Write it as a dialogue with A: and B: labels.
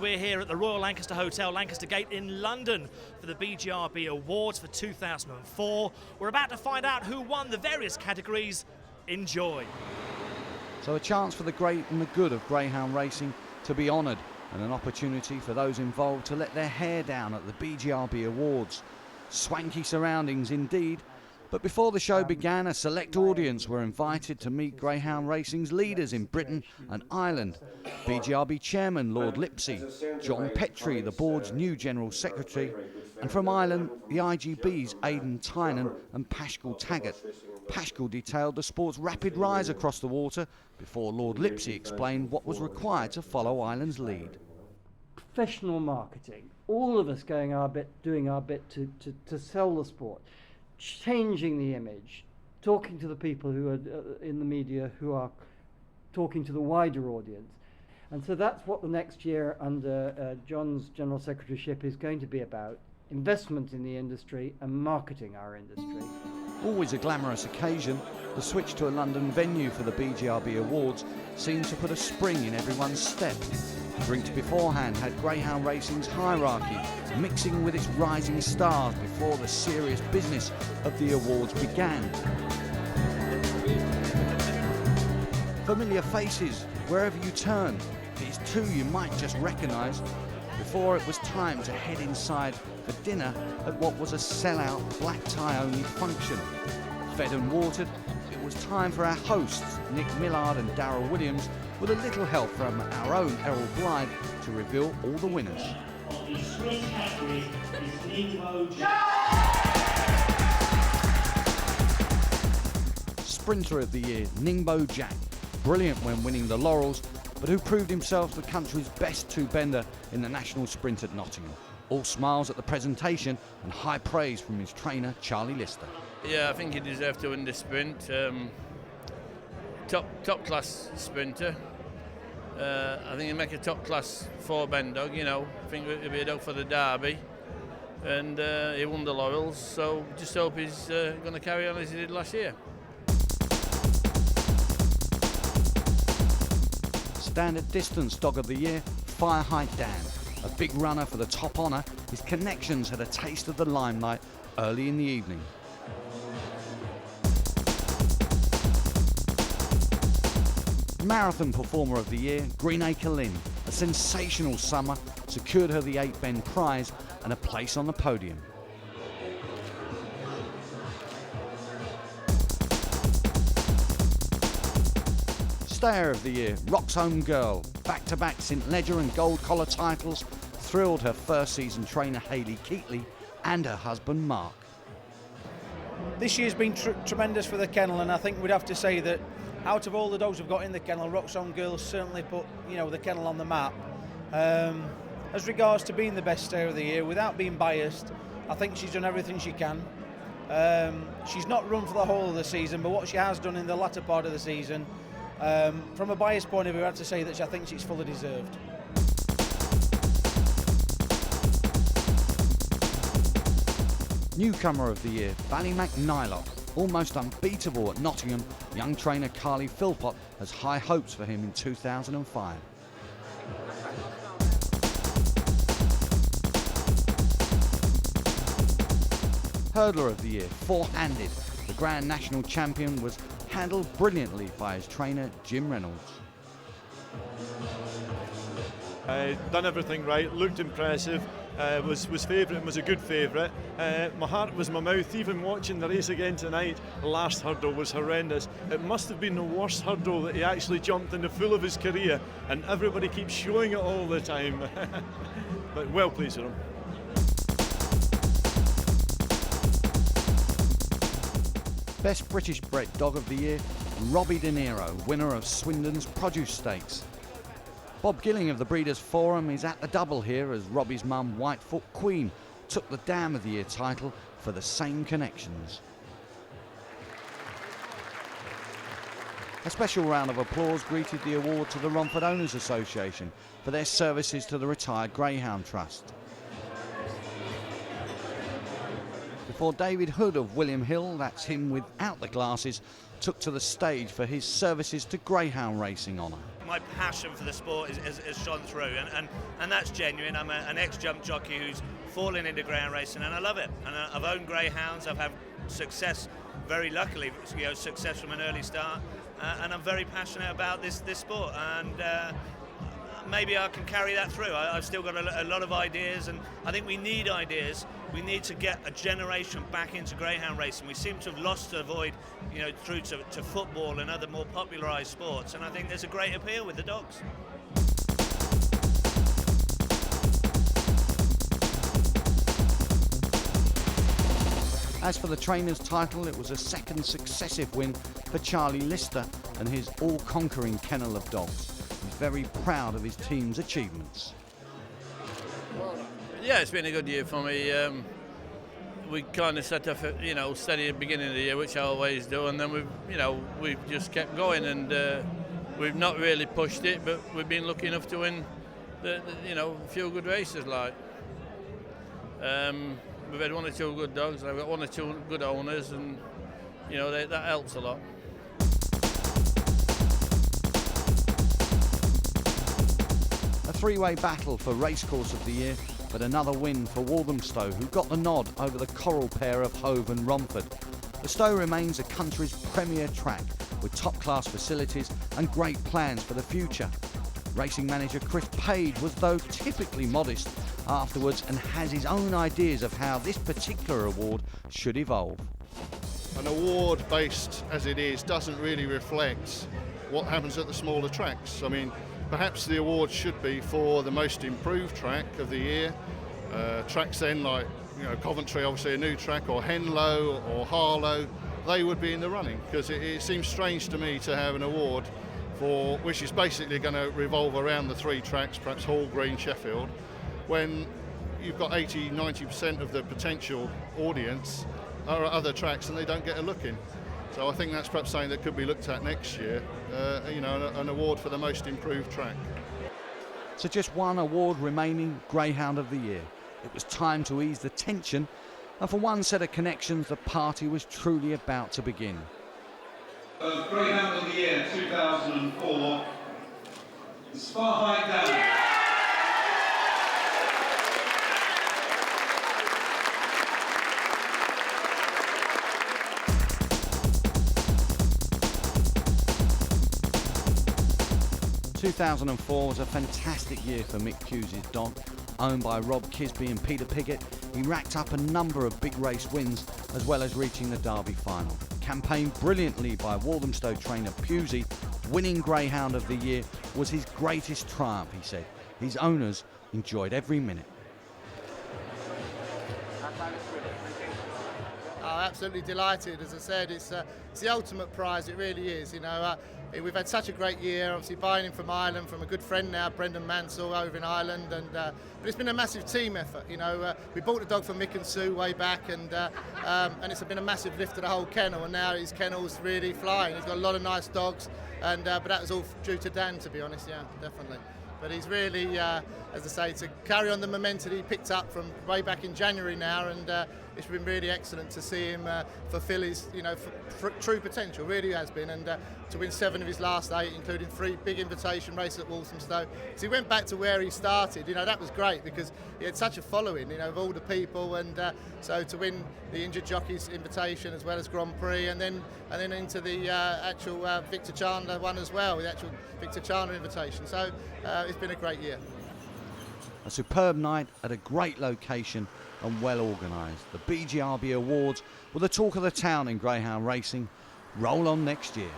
A: We're here at the Royal Lancaster Hotel, Lancaster Gate in London for the Bgrb Awards for 2004. We're about to find out who won the various categories. Enjoy.
B: So a chance for the great and the good of greyhound racing to be honoured, and an opportunity for those involved to let their hair down at the Bgrb Awards. Swanky surroundings indeed. But before the show began, a select audience were invited to meet greyhound racing's leaders in Britain and Ireland. Bgrb Chairman Lord Lipsey, John Petrie, the board's new General Secretary, and from Ireland, the IGB's Aidan Tynan and Paschal Taggart. Paschal detailed the sport's rapid rise across the water before Lord Lipsey explained what was required to follow Ireland's lead.
C: Professional marketing, all of us doing our bit to sell the sport, changing the image, talking to the people who are in the media, who are talking to the wider audience. And so that's what the next year under John's General Secretaryship is going to be about: investment in the industry and marketing our industry.
B: Always a glamorous occasion, the switch to a London venue for the Bgrb Awards seemed to put a spring in everyone's step. Drinks beforehand had greyhound racing's hierarchy mixing with its rising stars before the serious business of the awards began. Familiar faces wherever you turn. These two you might just recognise. Before it was time to head inside for dinner at what was a sellout black tie only function. Fed and watered, it was time for our hosts, Nick Millard and Darryl Williams, with a little help from our own Errol Blythe, to reveal all the winners. Sprinter of the year, Ningbo Jack. Brilliant when winning the laurels, but who proved himself the country's best two-bender in the national sprint at Nottingham. All smiles at the presentation and high praise from his trainer, Charlie Lister.
D: Yeah, I think he deserved to win the sprint. Top class sprinter. I think he'll make a top class four-bend dog, you know. I think he'll be a dog for the Derby. And he won the laurels, so just hope he's going to carry on as he did last year.
B: Standard distance dog of the year, Fire Height Dan. A big runner for the top honour, his connections had a taste of the limelight early in the evening. Marathon Performer of the Year, Greenacre Lynn. A sensational summer secured her the 8-bend prize and a place on the podium. Stayer of the Year, Rock's Home Girl. Back-to-back St Ledger and Gold Collar titles thrilled her first season trainer Hayley Keatley and her husband Mark.
E: This year's been tremendous for the kennel, and I think we'd have to say that out of all the dogs we've got in the kennel, Rock's Home Girl certainly put the kennel on the map. As regards to being the best stayer of the year, without being biased, I think she's done everything she can. She's not run for the whole of the season, but what she has done in the latter part of the season, from a bias point of view, I have to say that I think it's fully deserved.
B: Newcomer of the year, Ballymac Nylock. Almost unbeatable at Nottingham, young trainer Carly Philpott has high hopes for him in 2005. Hurdler of the year, Four-Handed. The Grand National Champion was handled brilliantly by his trainer Jim Reynolds.
F: Done everything right, looked impressive, was favourite and was a good favourite. My heart was my mouth, even watching the race again tonight. The last hurdle was horrendous. It must have been the worst hurdle that he actually jumped in the full of his career, and everybody keeps showing it all the time. But well pleased with him.
B: Best British bred dog of the year, Robbie De Niro, winner of Swindon's Produce Stakes. Bob Gilling of the Breeders' Forum is at the double here as Robbie's mum, Whitefoot Queen, took the Dam of the Year title for the same connections. A special round of applause greeted the award to the Romford Owners Association for their services to the Retired Greyhound Trust. Before David Hood of William Hill, that's him without the glasses, took to the stage for his services to greyhound racing honour.
G: my passion for the sport has shone through, and that's genuine. I'm an ex-jump jockey who's fallen into greyhound racing, and I love it. And I've owned greyhounds. I've had success, very luckily, success from an early start, and I'm very passionate about this sport. And maybe I can carry that through. I've still got a lot of ideas, and I think we need ideas. We need to get a generation back into greyhound racing. We seem to have lost the void, through to football and other more popularised sports, and I think there's a great appeal with the dogs.
B: As for the trainer's title, it was a second successive win for Charlie Lister and his all-conquering kennel of dogs. He's very proud of his team's achievements.
D: Yeah, it's been a good year for me. We kind of set up, steady at the beginning of the year, which I always do, and then we've just kept going, and we've not really pushed it, but we've been lucky enough to win, a few good races. We've had 1 or 2 good dogs. I've got 1 or 2 good owners, and that helps a lot.
B: A three-way battle for Racecourse of the Year, but another win for Walthamstow, who got the nod over the coral pair of Hove and Romford. The Stowe remains the country's premier track, with top-class facilities and great plans for the future. Racing manager Chris Page was, though, typically modest afterwards, and has his own ideas of how this particular award should evolve.
H: An award based as it is doesn't really reflect what happens at the smaller tracks. I mean, perhaps the award should be for the most improved track of the year. Tracks then like Coventry, obviously a new track, or Henlow or Harlow, they would be in the running, because it seems strange to me to have an award for which is basically going to revolve around the 3 tracks, perhaps Hall Green, Sheffield, when you've got 80-90% of the potential audience are at other tracks and they don't get a look in. So I think that's perhaps something that could be looked at next year, an award for the most improved track.
B: So just one award remaining, Greyhound of the Year. It was time to ease the tension, and for one set of connections, the party was truly about to begin.
I: Greyhound of the Year 2004, Spar Down.
B: 2004 was a fantastic year for Mick Hughes' dog. Owned by Rob Kisby and Peter Piggott, he racked up a number of big race wins, as well as reaching the Derby final. Campaigned brilliantly by Walthamstow trainer Pusey, winning Greyhound of the Year was his greatest triumph, he said. His owners enjoyed every minute.
J: Oh, absolutely delighted. As I said, it's the ultimate prize. It really is. We've had such a great year. Obviously, buying him from Ireland, from a good friend now, Brendan Mansell, over in Ireland, but it's been a massive team effort. We bought the dog from Mick and Sue way back, and it's been a massive lift to the whole kennel. And now his kennel's really flying. He's got a lot of nice dogs, but that was all due to Dan, to be honest. Yeah, definitely. But he's really, as I say, to carry on the momentum he picked up from way back in January now, and it's been really excellent to see him fulfil his, true potential. Really has been, and to win 7 of his last 8, including 3 big invitation races at Walthamstow. So he went back to where he started. That was great because he had such a following, of all the people, and so to win the Injured Jockeys invitation as well as Grand Prix, and then into the actual Victor Chandler one as well, the actual Victor Chandler invitation. So it's been a great year.
B: A superb night at a great location and well organised. The Bgrb Awards were the talk of the town in greyhound racing. Roll on next year.